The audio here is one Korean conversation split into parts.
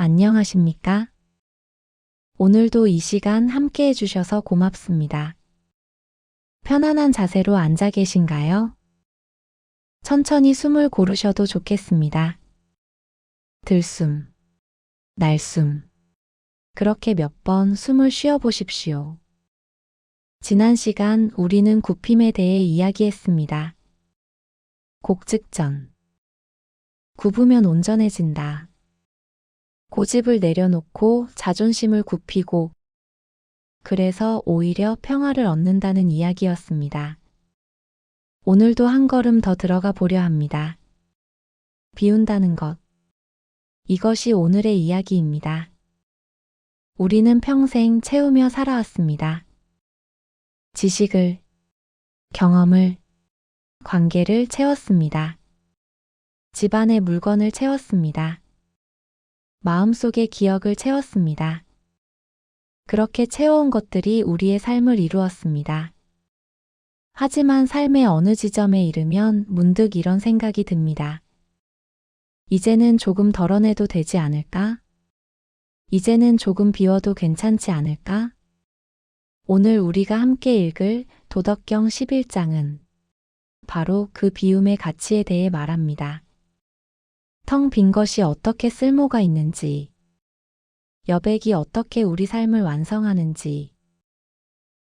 안녕하십니까? 오늘도 이 시간 함께 해주셔서 고맙습니다. 편안한 자세로 앉아 계신가요? 천천히 숨을 고르셔도 좋겠습니다. 들숨, 날숨. 그렇게 몇 번 숨을 쉬어 보십시오. 지난 시간 우리는 굽힘에 대해 이야기했습니다. 곡즉전. 굽으면 온전해진다. 고집을 내려놓고 자존심을 굽히고 그래서 오히려 평화를 얻는다는 이야기였습니다. 오늘도 한 걸음 더 들어가 보려 합니다. 비운다는 것. 이것이 오늘의 이야기입니다. 우리는 평생 채우며 살아왔습니다. 지식을, 경험을, 관계를 채웠습니다. 집안의 물건을 채웠습니다. 마음속의 기억을 채웠습니다. 그렇게 채워온 것들이 우리의 삶을 이루었습니다. 하지만 삶의 어느 지점에 이르면 문득 이런 생각이 듭니다. 이제는 조금 덜어내도 되지 않을까? 이제는 조금 비워도 괜찮지 않을까? 오늘 우리가 함께 읽을 도덕경 11장은 바로 그 비움의 가치에 대해 말합니다. 텅 빈 것이 어떻게 쓸모가 있는지, 여백이 어떻게 우리 삶을 완성하는지,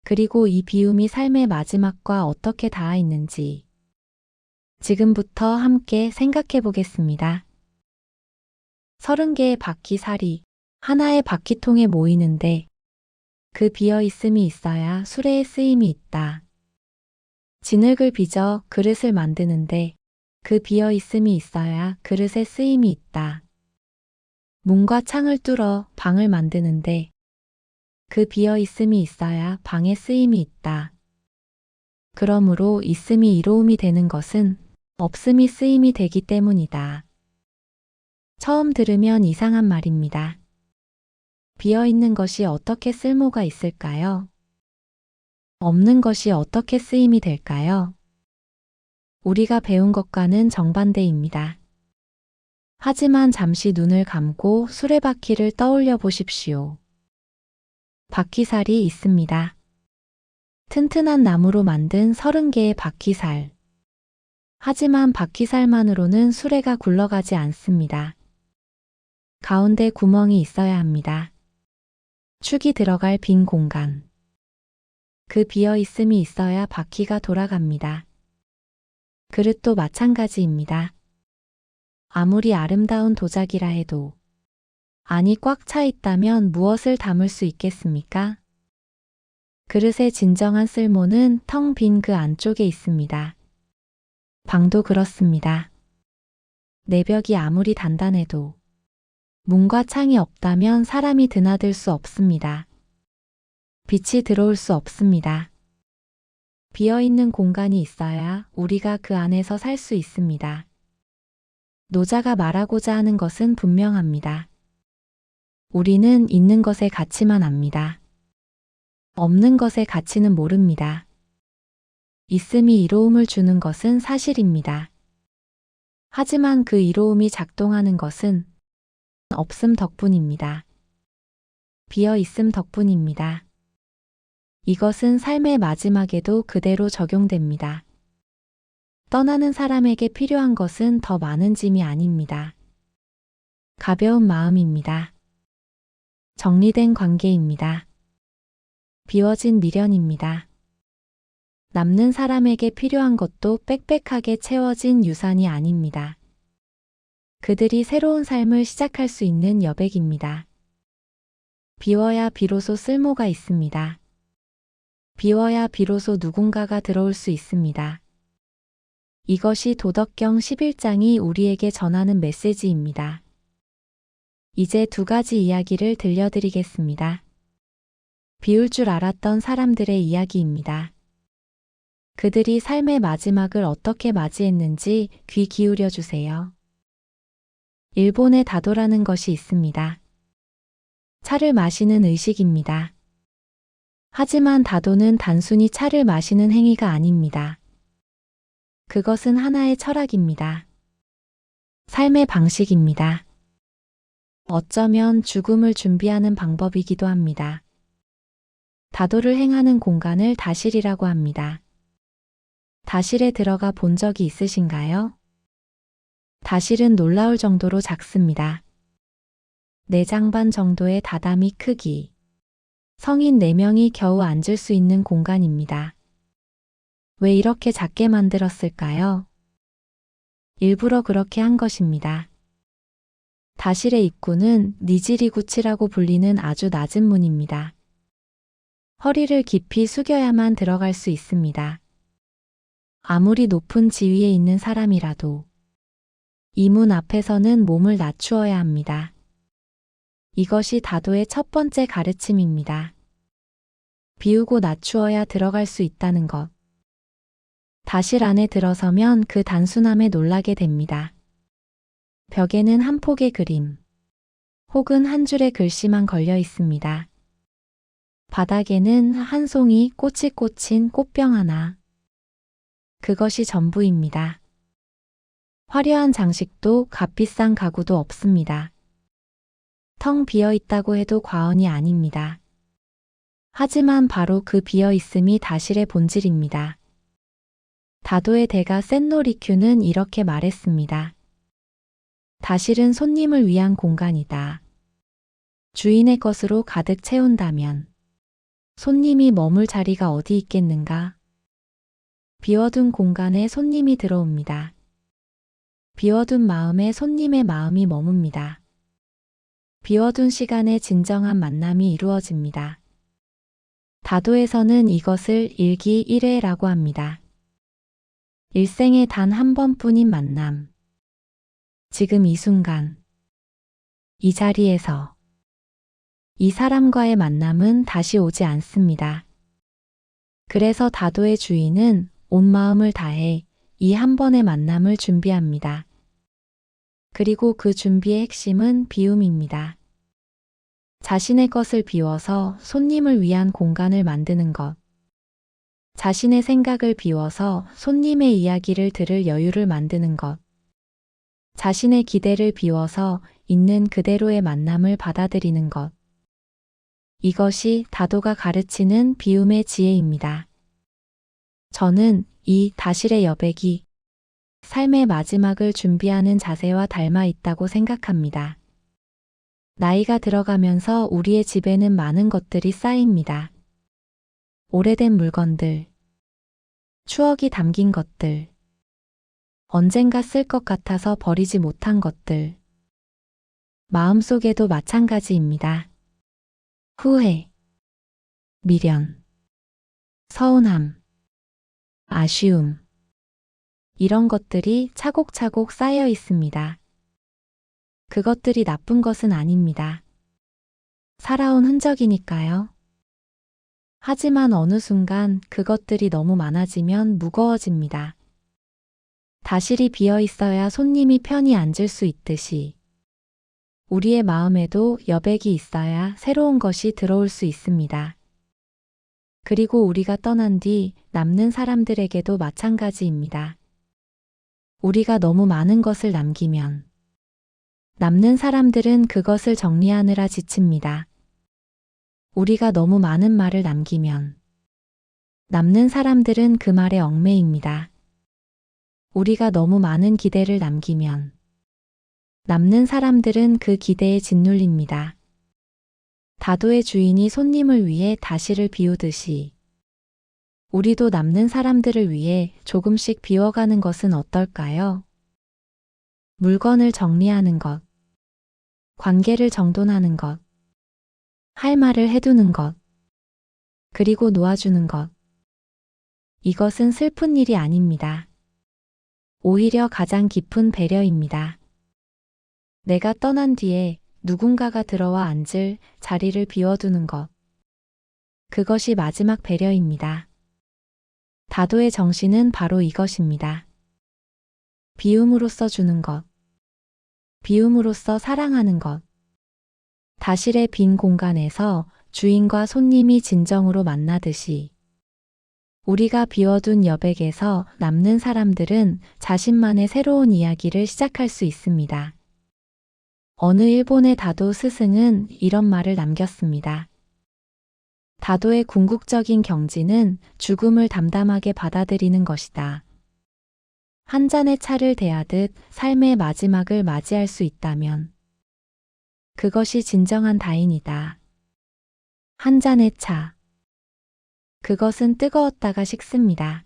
그리고 이 비움이 삶의 마지막과 어떻게 닿아 있는지 지금부터 함께 생각해 보겠습니다. 30개의 바퀴살이 하나의 바퀴통에 모이는데 그 비어 있음이 있어야 수레의 쓰임이 있다. 진흙을 빚어 그릇을 만드는데 그 비어 있음이 있어야 그릇의 쓰임이 있다. 문과 창을 뚫어 방을 만드는데 그 비어 있음이 있어야 방의 쓰임이 있다. 그러므로 있음이 이로움이 되는 것은 없음이 쓰임이 되기 때문이다. 처음 들으면 이상한 말입니다. 비어 있는 것이 어떻게 쓸모가 있을까요? 없는 것이 어떻게 쓰임이 될까요? 우리가 배운 것과는 정반대입니다. 하지만 잠시 눈을 감고 수레바퀴를 떠올려 보십시오. 바퀴살이 있습니다. 튼튼한 나무로 만든 30개의 바퀴살. 하지만 바퀴살만으로는 수레가 굴러가지 않습니다. 가운데 구멍이 있어야 합니다. 축이 들어갈 빈 공간. 그 비어 있음이 있어야 바퀴가 돌아갑니다. 그릇도 마찬가지입니다. 아무리 아름다운 도자기라 해도 안이 꽉 차 있다면 무엇을 담을 수 있겠습니까? 그릇의 진정한 쓸모는 텅 빈 그 안쪽에 있습니다. 방도 그렇습니다. 내벽이 아무리 단단해도 문과 창이 없다면 사람이 드나들 수 없습니다. 빛이 들어올 수 없습니다. 비어있는 공간이 있어야 우리가 그 안에서 살 수 있습니다. 노자가 말하고자 하는 것은 분명합니다. 우리는 있는 것의 가치만 압니다. 없는 것의 가치는 모릅니다. 있음이 이로움을 주는 것은 사실입니다. 하지만 그 이로움이 작동하는 것은 없음 덕분입니다. 비어 있음 덕분입니다. 이것은 삶의 마지막에도 그대로 적용됩니다. 떠나는 사람에게 필요한 것은 더 많은 짐이 아닙니다. 가벼운 마음입니다. 정리된 관계입니다. 비워진 미련입니다. 남는 사람에게 필요한 것도 빽빽하게 채워진 유산이 아닙니다. 그들이 새로운 삶을 시작할 수 있는 여백입니다. 비워야 비로소 쓸모가 있습니다. 비워야 비로소 누군가가 들어올 수 있습니다. 이것이 도덕경 11장이 우리에게 전하는 메시지입니다. 이제 두 가지 이야기를 들려드리겠습니다. 비울 줄 알았던 사람들의 이야기입니다. 그들이 삶의 마지막을 어떻게 맞이했는지 귀 기울여 주세요. 일본에 다도라는 것이 있습니다. 차를 마시는 의식입니다. 하지만 다도는 단순히 차를 마시는 행위가 아닙니다. 그것은 하나의 철학입니다. 삶의 방식입니다. 어쩌면 죽음을 준비하는 방법이기도 합니다. 다도를 행하는 공간을 다실이라고 합니다. 다실에 들어가 본 적이 있으신가요? 다실은 놀라울 정도로 작습니다. 4장 반 정도의 다다미 크기. 성인 4명이 겨우 앉을 수 있는 공간입니다. 왜 이렇게 작게 만들었을까요? 일부러 그렇게 한 것입니다. 다실의 입구는 니지리구치라고 불리는 아주 낮은 문입니다. 허리를 깊이 숙여야만 들어갈 수 있습니다. 아무리 높은 지위에 있는 사람이라도 이 문 앞에서는 몸을 낮추어야 합니다. 이것이 다도의 첫 번째 가르침입니다. 비우고 낮추어야 들어갈 수 있다는 것. 다실 안에 들어서면 그 단순함에 놀라게 됩니다. 벽에는 한 폭의 그림, 혹은 한 줄의 글씨만 걸려 있습니다. 바닥에는 한 송이 꽃이 꽂힌 꽃병 하나. 그것이 전부입니다. 화려한 장식도 값비싼 가구도 없습니다. 텅 비어 있다고 해도 과언이 아닙니다. 하지만 바로 그 비어 있음이 다실의 본질입니다. 다도의 대가 센노리큐는 이렇게 말했습니다. 다실은 손님을 위한 공간이다. 주인의 것으로 가득 채운다면 손님이 머물 자리가 어디 있겠는가? 비워둔 공간에 손님이 들어옵니다. 비워둔 마음에 손님의 마음이 머뭅니다. 비워둔 시간에 진정한 만남이 이루어집니다. 다도에서는 이것을 일기 1회라고 합니다. 일생에 단 한 번뿐인 만남. 지금 이 순간, 이 자리에서 이 사람과의 만남은 다시 오지 않습니다. 그래서 다도의 주인은 온 마음을 다해 이 한 번의 만남을 준비합니다. 그리고 그 준비의 핵심은 비움입니다. 자신의 것을 비워서 손님을 위한 공간을 만드는 것. 자신의 생각을 비워서 손님의 이야기를 들을 여유를 만드는 것. 자신의 기대를 비워서 있는 그대로의 만남을 받아들이는 것. 이것이 다도가 가르치는 비움의 지혜입니다. 저는 이 다실의 여백이 삶의 마지막을 준비하는 자세와 닮아 있다고 생각합니다. 나이가 들어가면서 우리의 집에는 많은 것들이 쌓입니다. 오래된 물건들, 추억이 담긴 것들, 언젠가 쓸 것 같아서 버리지 못한 것들. 마음속에도 마찬가지입니다. 후회, 미련, 서운함, 아쉬움. 이런 것들이 차곡차곡 쌓여 있습니다. 그것들이 나쁜 것은 아닙니다. 살아온 흔적이니까요. 하지만 어느 순간 그것들이 너무 많아지면 무거워집니다. 다실이 비어 있어야 손님이 편히 앉을 수 있듯이 우리의 마음에도 여백이 있어야 새로운 것이 들어올 수 있습니다. 그리고 우리가 떠난 뒤 남는 사람들에게도 마찬가지입니다. 우리가 너무 많은 것을 남기면 남는 사람들은 그것을 정리하느라 지칩니다. 우리가 너무 많은 말을 남기면 남는 사람들은 그 말에 얽매입니다. 우리가 너무 많은 기대를 남기면 남는 사람들은 그 기대에 짓눌립니다. 다도의 주인이 손님을 위해 다시를 비우듯이 우리도 남는 사람들을 위해 조금씩 비워가는 것은 어떨까요? 물건을 정리하는 것, 관계를 정돈하는 것, 할 말을 해두는 것, 그리고 놓아주는 것. 이것은 슬픈 일이 아닙니다. 오히려 가장 깊은 배려입니다. 내가 떠난 뒤에 누군가가 들어와 앉을 자리를 비워두는 것. 그것이 마지막 배려입니다. 다도의 정신은 바로 이것입니다. 비움으로써 주는 것. 비움으로써 사랑하는 것. 다실의 빈 공간에서 주인과 손님이 진정으로 만나듯이 우리가 비워둔 여백에서 남는 사람들은 자신만의 새로운 이야기를 시작할 수 있습니다. 어느 일본의 다도 스승은 이런 말을 남겼습니다. 다도의 궁극적인 경지는 죽음을 담담하게 받아들이는 것이다. 한 잔의 차를 대하듯 삶의 마지막을 맞이할 수 있다면 그것이 진정한 다인이다. 한 잔의 차. 그것은 뜨거웠다가 식습니다.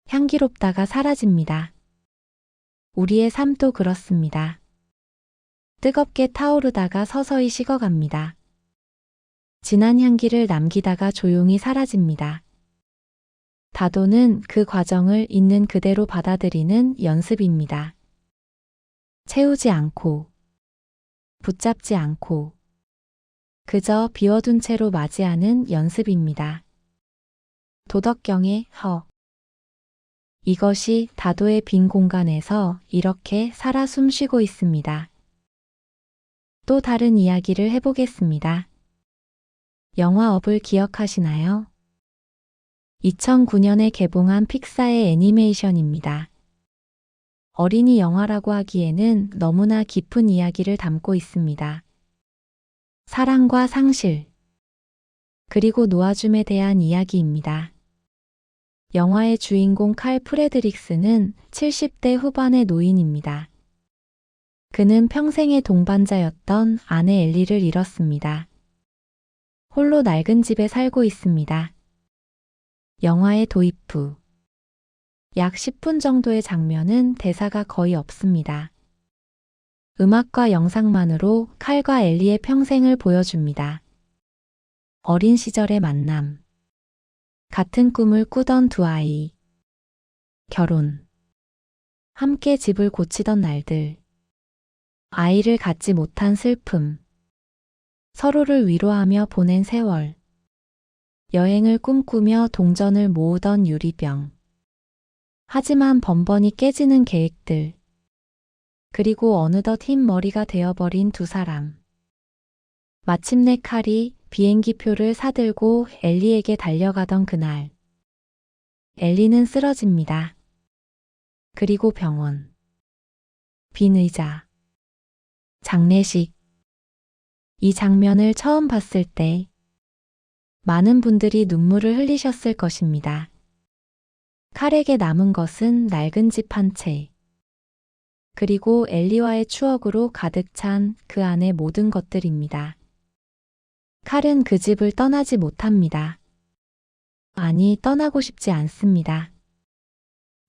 향기롭다가 사라집니다. 우리의 삶도 그렇습니다. 뜨겁게 타오르다가 서서히 식어갑니다. 진한 향기를 남기다가 조용히 사라집니다. 다도는 그 과정을 있는 그대로 받아들이는 연습입니다. 채우지 않고, 붙잡지 않고, 그저 비워둔 채로 맞이하는 연습입니다. 도덕경의 허. 이것이 다도의 빈 공간에서 이렇게 살아 숨쉬고 있습니다. 또 다른 이야기를 해보겠습니다. 영화 업을 기억하시나요? 2009년에 개봉한 픽사의 애니메이션입니다. 어린이 영화라고 하기에는 너무나 깊은 이야기를 담고 있습니다. 사랑과 상실, 그리고 놓아줌에 대한 이야기입니다. 영화의 주인공 칼 프레드릭스는 70대 후반의 노인입니다. 그는 평생의 동반자였던 아내 엘리를 잃었습니다. 홀로 낡은 집에 살고 있습니다. 영화의 도입 후 약 10분 정도의 장면은 대사가 거의 없습니다. 음악과 영상만으로 칼과 엘리의 평생을 보여줍니다. 어린 시절의 만남, 같은 꿈을 꾸던 두 아이, 결혼, 함께 집을 고치던 날들, 아이를 갖지 못한 슬픔, 서로를 위로하며 보낸 세월, 여행을 꿈꾸며 동전을 모으던 유리병, 하지만 번번이 깨지는 계획들, 그리고 어느덧 흰 머리가 되어버린 두 사람. 마침내 칼이 비행기표를 사들고 엘리에게 달려가던 그날. 엘리는 쓰러집니다. 그리고 병원, 빈 의자, 장례식. 이 장면을 처음 봤을 때 많은 분들이 눈물을 흘리셨을 것입니다. 칼에게 남은 것은 낡은 집 한 채, 그리고 엘리와의 추억으로 가득 찬 그 안의 모든 것들입니다. 칼은 그 집을 떠나지 못합니다. 아니, 떠나고 싶지 않습니다.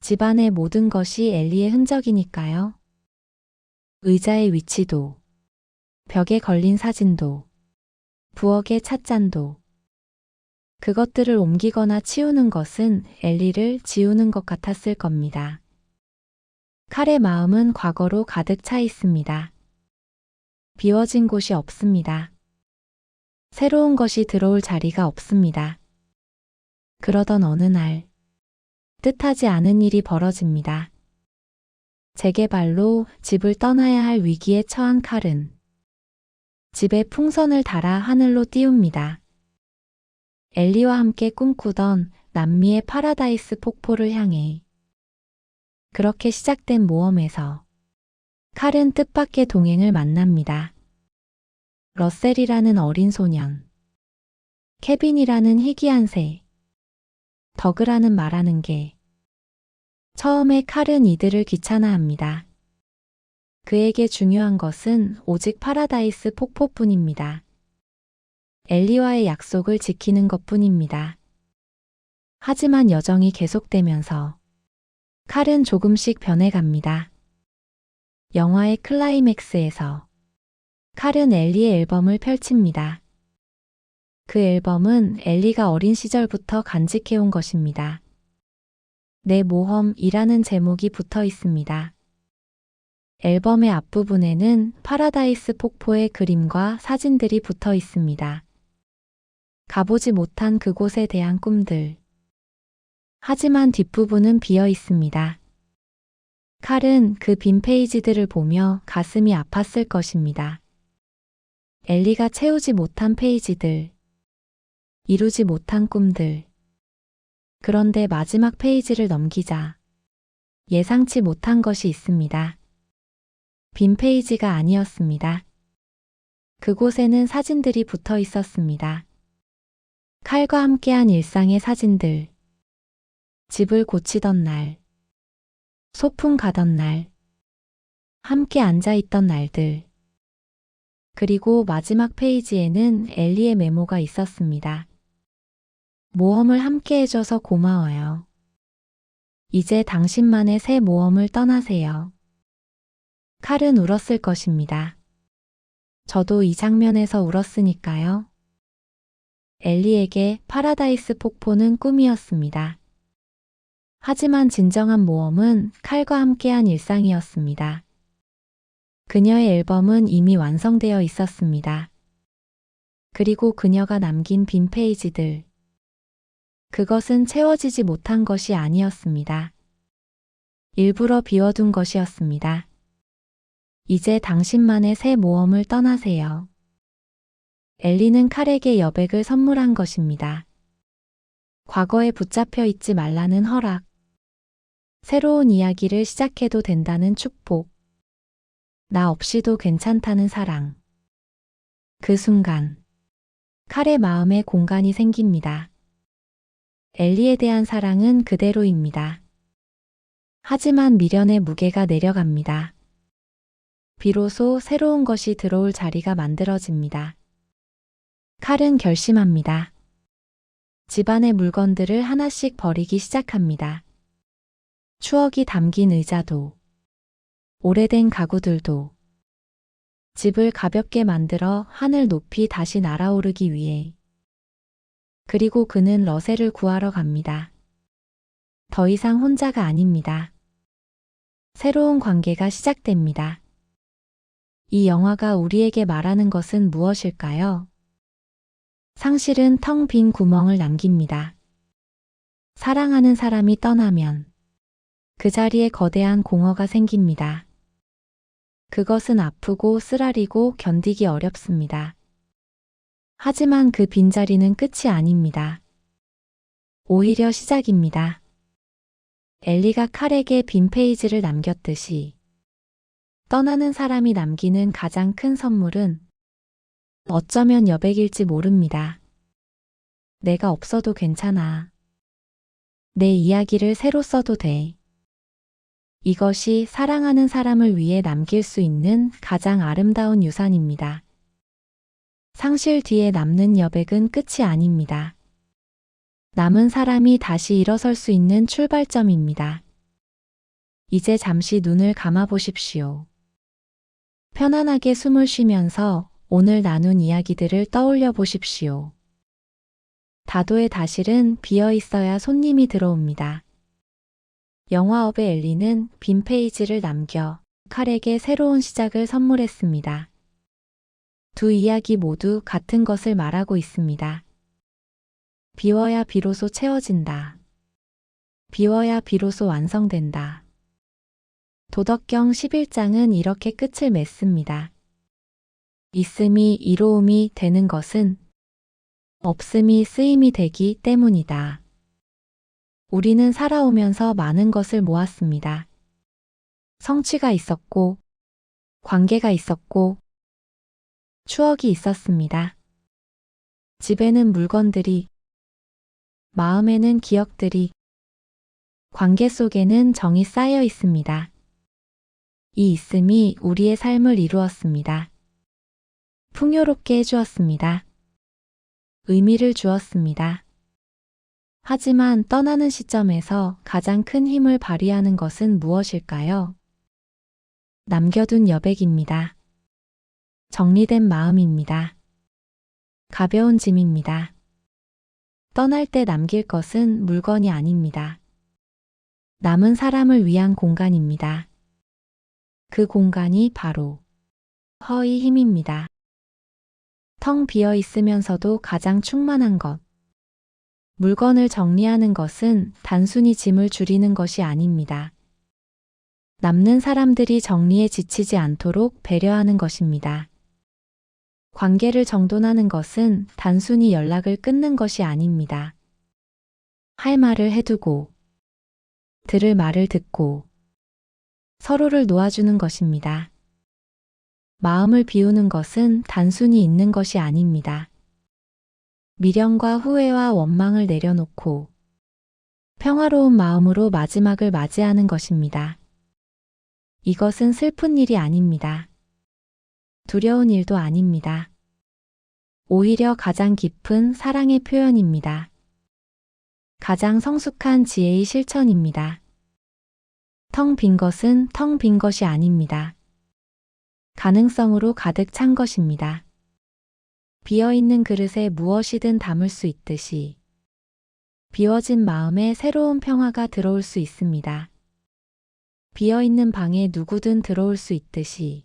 집안의 모든 것이 엘리의 흔적이니까요. 의자의 위치도, 벽에 걸린 사진도, 부엌의 찻잔도, 그것들을 옮기거나 치우는 것은 엘리를 지우는 것 같았을 겁니다. 칼의 마음은 과거로 가득 차 있습니다. 비워진 곳이 없습니다. 새로운 것이 들어올 자리가 없습니다. 그러던 어느 날, 뜻하지 않은 일이 벌어집니다. 재개발로 집을 떠나야 할 위기에 처한 칼은 집에 풍선을 달아 하늘로 띄웁니다. 엘리와 함께 꿈꾸던 남미의 파라다이스 폭포를 향해. 그렇게 시작된 모험에서 칼은 뜻밖의 동행을 만납니다. 러셀이라는 어린 소년, 케빈이라는 희귀한 새, 더그라는 말하는 개. 처음에 칼은 이들을 귀찮아합니다. 그에게 중요한 것은 오직 파라다이스 폭포뿐입니다. 엘리와의 약속을 지키는 것뿐입니다. 하지만 여정이 계속되면서 칼은 조금씩 변해갑니다. 영화의 클라이맥스에서 칼은 엘리의 앨범을 펼칩니다. 그 앨범은 엘리가 어린 시절부터 간직해온 것입니다. 내 모험이라는 제목이 붙어 있습니다. 앨범의 앞부분에는 파라다이스 폭포의 그림과 사진들이 붙어 있습니다. 가보지 못한 그곳에 대한 꿈들. 하지만 뒷부분은 비어 있습니다. 칼은 그 빈 페이지들을 보며 가슴이 아팠을 것입니다. 엘리가 채우지 못한 페이지들, 이루지 못한 꿈들. 그런데 마지막 페이지를 넘기자 예상치 못한 것이 있습니다. 빈 페이지가 아니었습니다. 그곳에는 사진들이 붙어 있었습니다. 칼과 함께한 일상의 사진들. 집을 고치던 날, 소풍 가던 날, 함께 앉아있던 날들. 그리고 마지막 페이지에는 엘리의 메모가 있었습니다. 모험을 함께 해줘서 고마워요. 이제 당신만의 새 모험을 떠나세요. 칼은 울었을 것입니다. 저도 이 장면에서 울었으니까요. 엘리에게 파라다이스 폭포는 꿈이었습니다. 하지만 진정한 모험은 칼과 함께한 일상이었습니다. 그녀의 앨범은 이미 완성되어 있었습니다. 그리고 그녀가 남긴 빈 페이지들. 그것은 채워지지 못한 것이 아니었습니다. 일부러 비워둔 것이었습니다. 이제 당신만의 새 모험을 떠나세요. 엘리는 칼에게 여백을 선물한 것입니다. 과거에 붙잡혀 있지 말라는 허락. 새로운 이야기를 시작해도 된다는 축복. 나 없이도 괜찮다는 사랑. 그 순간, 칼의 마음에 공간이 생깁니다. 엘리에 대한 사랑은 그대로입니다. 하지만 미련의 무게가 내려갑니다. 비로소 새로운 것이 들어올 자리가 만들어집니다. 칼은 결심합니다. 집안의 물건들을 하나씩 버리기 시작합니다. 추억이 담긴 의자도, 오래된 가구들도, 집을 가볍게 만들어 하늘 높이 다시 날아오르기 위해. 그리고 그는 러셀을 구하러 갑니다. 더 이상 혼자가 아닙니다. 새로운 관계가 시작됩니다. 이 영화가 우리에게 말하는 것은 무엇일까요? 상실은 텅 빈 구멍을 남깁니다. 사랑하는 사람이 떠나면 그 자리에 거대한 공허가 생깁니다. 그것은 아프고 쓰라리고 견디기 어렵습니다. 하지만 그 빈자리는 끝이 아닙니다. 오히려 시작입니다. 엘리가 칼에게 빈 페이지를 남겼듯이 떠나는 사람이 남기는 가장 큰 선물은 어쩌면 여백일지 모릅니다. 내가 없어도 괜찮아. 내 이야기를 새로 써도 돼. 이것이 사랑하는 사람을 위해 남길 수 있는 가장 아름다운 유산입니다. 상실 뒤에 남는 여백은 끝이 아닙니다. 남은 사람이 다시 일어설 수 있는 출발점입니다. 이제 잠시 눈을 감아보십시오. 편안하게 숨을 쉬면서 오늘 나눈 이야기들을 떠올려 보십시오. 다도의 다실은 비어 있어야 손님이 들어옵니다. 영화업의 엘리는 빈 페이지를 남겨 칼에게 새로운 시작을 선물했습니다. 두 이야기 모두 같은 것을 말하고 있습니다. 비워야 비로소 채워진다. 비워야 비로소 완성된다. 도덕경 11장은 이렇게 끝을 맺습니다. 있음이 이로움이 되는 것은 없음이 쓰임이 되기 때문이다. 우리는 살아오면서 많은 것을 모았습니다. 성취가 있었고, 관계가 있었고, 추억이 있었습니다. 집에는 물건들이, 마음에는 기억들이, 관계 속에는 정이 쌓여 있습니다. 이 있음이 우리의 삶을 이루었습니다. 풍요롭게 해주었습니다. 의미를 주었습니다. 하지만 떠나는 시점에서 가장 큰 힘을 발휘하는 것은 무엇일까요? 남겨둔 여백입니다. 정리된 마음입니다. 가벼운 짐입니다. 떠날 때 남길 것은 물건이 아닙니다. 남은 사람을 위한 공간입니다. 그 공간이 바로 허의 힘입니다. 텅 비어 있으면서도 가장 충만한 것. 물건을 정리하는 것은 단순히 짐을 줄이는 것이 아닙니다. 남는 사람들이 정리에 지치지 않도록 배려하는 것입니다. 관계를 정돈하는 것은 단순히 연락을 끊는 것이 아닙니다. 할 말을 해두고, 들을 말을 듣고, 서로를 놓아주는 것입니다. 마음을 비우는 것은 단순히 있는 것이 아닙니다. 미련과 후회와 원망을 내려놓고 평화로운 마음으로 마지막을 맞이하는 것입니다. 이것은 슬픈 일이 아닙니다. 두려운 일도 아닙니다. 오히려 가장 깊은 사랑의 표현입니다. 가장 성숙한 지혜의 실천입니다. 텅 빈 것은 텅 빈 것이 아닙니다. 가능성으로 가득 찬 것입니다. 비어있는 그릇에 무엇이든 담을 수 있듯이 비워진 마음에 새로운 평화가 들어올 수 있습니다. 비어있는 방에 누구든 들어올 수 있듯이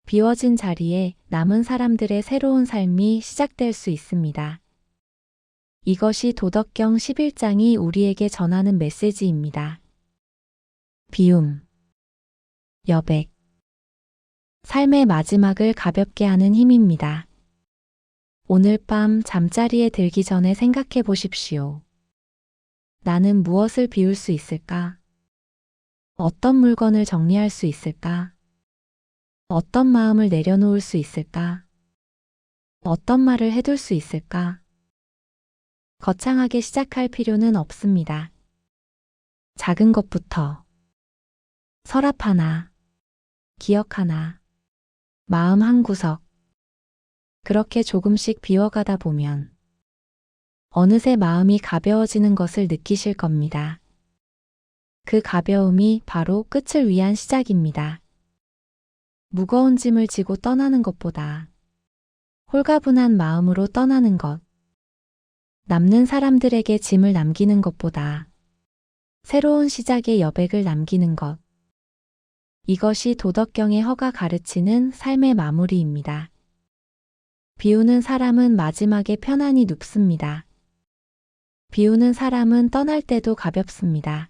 비워진 자리에 남은 사람들의 새로운 삶이 시작될 수 있습니다. 이것이 도덕경 11장이 우리에게 전하는 메시지입니다. 비움, 여백, 삶의 마지막을 가볍게 하는 힘입니다. 오늘 밤 잠자리에 들기 전에 생각해 보십시오. 나는 무엇을 비울 수 있을까? 어떤 물건을 정리할 수 있을까? 어떤 마음을 내려놓을 수 있을까? 어떤 말을 해둘 수 있을까? 거창하게 시작할 필요는 없습니다. 작은 것부터 서랍 하나, 기억 하나, 마음 한 구석, 그렇게 조금씩 비워가다 보면 어느새 마음이 가벼워지는 것을 느끼실 겁니다. 그 가벼움이 바로 끝을 위한 시작입니다. 무거운 짐을 지고 떠나는 것보다 홀가분한 마음으로 떠나는 것, 남는 사람들에게 짐을 남기는 것보다 새로운 시작의 여백을 남기는 것, 이것이 도덕경의 허가 가르치는 삶의 마무리입니다. 비우는 사람은 마지막에 편안히 눕습니다. 비우는 사람은 떠날 때도 가볍습니다.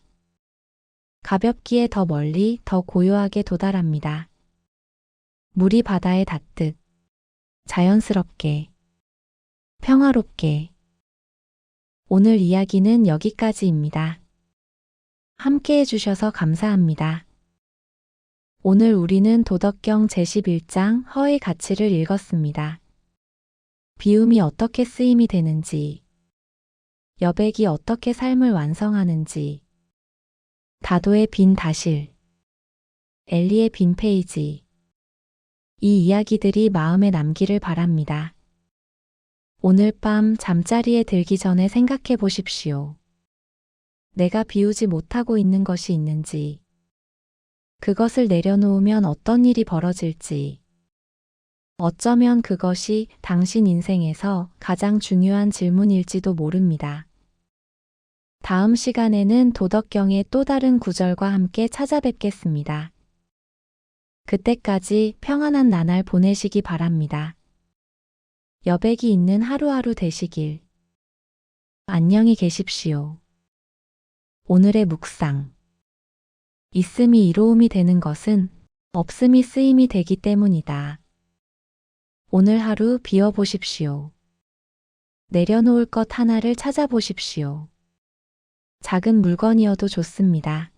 가볍기에 더 멀리, 더 고요하게 도달합니다. 물이 바다에 닿듯 자연스럽게, 평화롭게. 오늘 이야기는 여기까지입니다. 함께 해주셔서 감사합니다. 오늘 우리는 도덕경 제11장 허의 가치를 읽었습니다. 비움이 어떻게 쓰임이 되는지, 여백이 어떻게 삶을 완성하는지, 다도의 빈 다실, 엘리의 빈 페이지, 이 이야기들이 마음에 남기를 바랍니다. 오늘 밤 잠자리에 들기 전에 생각해 보십시오. 내가 비우지 못하고 있는 것이 있는지, 그것을 내려놓으면 어떤 일이 벌어질지, 어쩌면 그것이 당신 인생에서 가장 중요한 질문일지도 모릅니다. 다음 시간에는 도덕경의 또 다른 구절과 함께 찾아뵙겠습니다. 그때까지 평안한 나날 보내시기 바랍니다. 여백이 있는 하루하루 되시길. 안녕히 계십시오. 오늘의 묵상. 있음이 이로움이 되는 것은 없음이 쓰임이 되기 때문이다. 오늘 하루 비워보십시오. 내려놓을 것 하나를 찾아보십시오. 작은 물건이어도 좋습니다.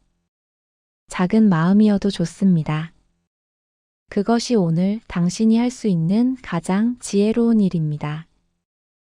작은 마음이어도 좋습니다. 그것이 오늘 당신이 할 수 있는 가장 지혜로운 일입니다.